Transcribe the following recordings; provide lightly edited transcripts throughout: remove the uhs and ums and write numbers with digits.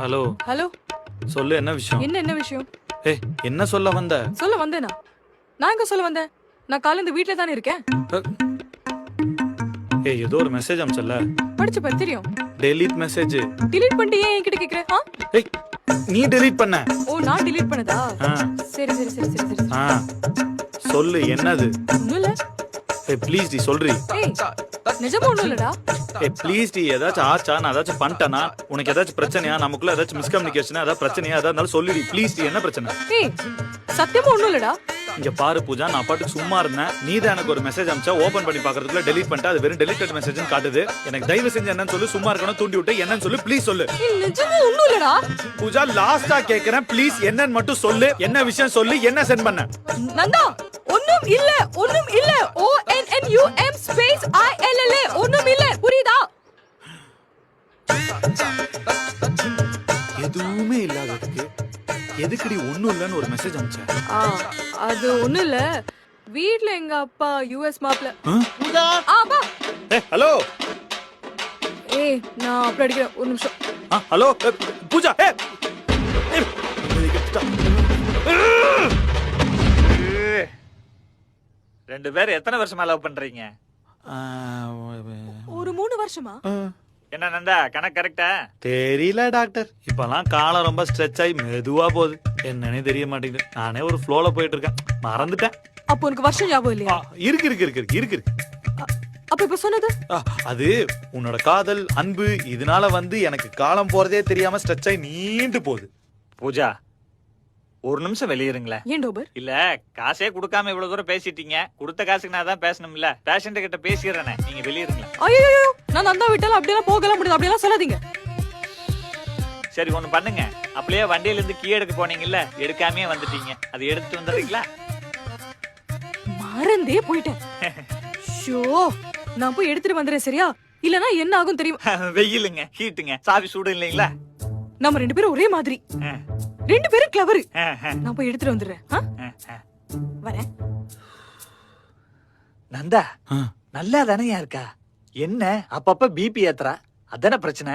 Hello hello சொல்லு, என்ன விஷயம்? என்ன விஷயம்? ஏய், என்ன சொல்ல வந்த? சொல்ல வந்தேனா? நான் எங்க சொல்ல வந்தேன்? நான் காலையில இந்த வீட்ல தானே இருக்கேன். ஏய், ஏதோ ஒரு மெசேஜ் அனுப்பிச்சல. படிச்சு பாரு தெரியும். Delete message. delete பண்ணிட்டு ஏன் என்கிட்ட கேக்குற? ஏய், நீ டெலீட் பண்ண? ஓ, நான் delete பண்ணதா? சரி சரி சரி சரி சரி. சொல்லு, என்னது? ஒண்ணும் இல்ல. ஏய், ப்ளீஸ் டி சொல்றி. ஏய், நிஜமா ஒண்ணும் இல்லடா. ஏய், ப்ளீஸ் டி, ஏதாச்சும் ஆச்சா? நான் ஏதாச்சும் பண்ணிட்டேனா? உனக்கு ஏதாச்சும் பிரச்சனையா? நமக்குள்ள ஏதாச்சும் மிஸ்கம்யூனிகேஷனா? ஏதாவது பிரச்சனையா? ஏதாவது இருந்தாலும் சொல்லுடி ப்ளீஸ் டி. என்ன பிரச்சனை? ஏய், சத்தியமா ஒண்ணும் இல்லடா. இங்க பாரு பூஜா, நான் பாட்டுக்கு சும்மா இருந்தேன். நீ தான் எனக்கு ஒரு மெசேஜ் அனுப்பிச்சா, ஓபன் பண்ணி பாக்குறதுக்குள்ள டெலீட் பண்ணிட்டு அது வெறும் டெலிட்டட் மெசேஜ்னு காட்டுது. எனக்கு தயவு செஞ்சு என்னன்னு சொல்லு. சும்மா இருக்கணும், தூண்டி விட்டு என்னன்னு சொல்லு ப்ளீஸ் சொல்லு. ஏய், நிஜமா ஒண்ணும் இல்லடா. பூஜா, லாஸ்டா கேக்குறேன், ப்ளீஸ் என்னன்னு மட்டும் சொல்லு. என்ன விஷயம் சொல்லு, என்ன சென்ட் பண்ண? நந்தா, ஒண்ணும் இல்ல, ஒண்ணும் இல்ல. ONNUM ஸ்பேஸ் ILLA ஒண்ணும் இல்ல. புரியுதா? எதுவுமே இல்லாததுக்கு எதுக்குடி ஒண்ணும் இல்லன்னு ஒரு மெசேஜ் அனுப்பிச்ச? அது ஒண்ணும் இல்ல. வீட்ல எங்க அப்பா US மாப்ள. பூஜா, பா. ஹலோ. ஏய், நான் அப்புறம் அடிக்கிறேன், ஒரு நிமிஷம். ஹலோ பூஜா. ரெண்டு பேரும் எத்தனை வருஷமா லவ் பண்றீங்க? ஒரு 3 வருஷமா? என்ன நந்தா, கணக்கு கரெக்டா? தெரியல டாக்டர். இப்பெல்லாம் காலம் ரொம்ப ஸ்ட்ரெச் ஆகி மெதுவா போகுது. என்னன்னே தெரிய மாட்டேங்குது. நானே ஒரு ஃப்ளோல போயிட்டு இருக்கேன். மறந்துட்டேன். அப்போ உனக்கு வருஷம் ஞாபகம் இல்லையா? இருக்கு இருக்கு இருக்கு இருக்கு இருக்கு இருக்கு. அப்ப இப்ப சொன்னது? அது உன்னோட காதல், அன்பு, இதனால எனக்கு காலம் போறதே தெரியாம ஸ்ட்ரெச் ஆகி நீண்டு போகுது. பூஜா, ஒரு நிமிஷம் வெளியிருங்களேன். ஏன் டோபர்? இல்ல, காசே கொடுக்காம இவ்வளவு தூரம் பேசிட்டீங்க. கொடுத்த காசுக்கு நான் தான் பேசணும்ல. பேஷண்ட் கிட்ட பேசிடுறேனே, நீங்க வெளியிருங்களேன். ஐயோ, நான் நந்தா விட்டாலும் அப்படியெல்லாம் போகலாம் முடியாது. அப்படியெல்லாம் சொல்லாதீங்க. சரி, ஒண்ணு பண்ணுங்க. அப்படியே வண்டியில இருந்து கீ எடுக்க போனீங்கல்ல, எடுக்காமே வந்துட்டீங்க. அது எடுத்து வந்துடுறீங்களா? மறந்தே போயிட்டேன். ஷோ, நான் போய் எடுத்துட்டு வந்துறேன், சரியா? இல்லனா என்ன ஆகும் தெரியுமா? வெயிலுங்க, ஹீட்டுங்க, சாவி சூடு இல்லைங்களா? நம்ம ரெண்டு பேரும் ஒரே மாதிரி, ரெண்டு பேரும் கிளவர். நான் போய் எடுத்துட்டு வந்துடுறேன். வரேன். நந்தா, நல்லா தானே இருக்கா? என்ன அப்பப்ப பிபி ஏத்துறா? அதானே பிரச்சனை.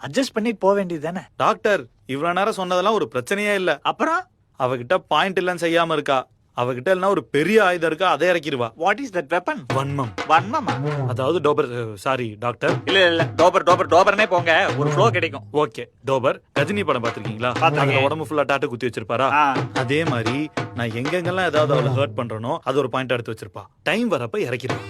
அட்ஜஸ்ட் பண்ணி போக வேண்டியது தானே? டாக்டர், இவ்வளவு நேரம் சொன்னதெல்லாம் ஒரு பிரச்சனையே இல்ல. அப்புறம் அவகிட்ட பாயிண்ட் இல்லன்னு செய்யாம இருக்கா. அவகிட்ட இல்லனா ஒரு பெரிய ஆயுதம் இருக்கா, அதை இறக்கிடுவா. What is that weapon? வன்மம். வன்மமா? அதாவது டோபர். Sorry doctor. இல்ல, டோபர் டோபர் டோபர்னே போங்க, ஒரு ஃப்ளோ கிடைக்கும். ஓகே, டோபர். ரஜினி படம் பாத்திருக்கீங்களா? பாத்திருக்கேன். அதுல உடம்பு ஃபுல்லா டாட்டு குத்தி வச்சிருப்பாரா? அதே மாதிரி நான் எங்கெங்கெல்லாம் ஏதாவது அவளை ஹர்ட் பண்றனோ அது ஒரு பாயிண்ட் எடுத்து வச்சிருப்பா. டைம் வரப்ப இறக்கிடுவா.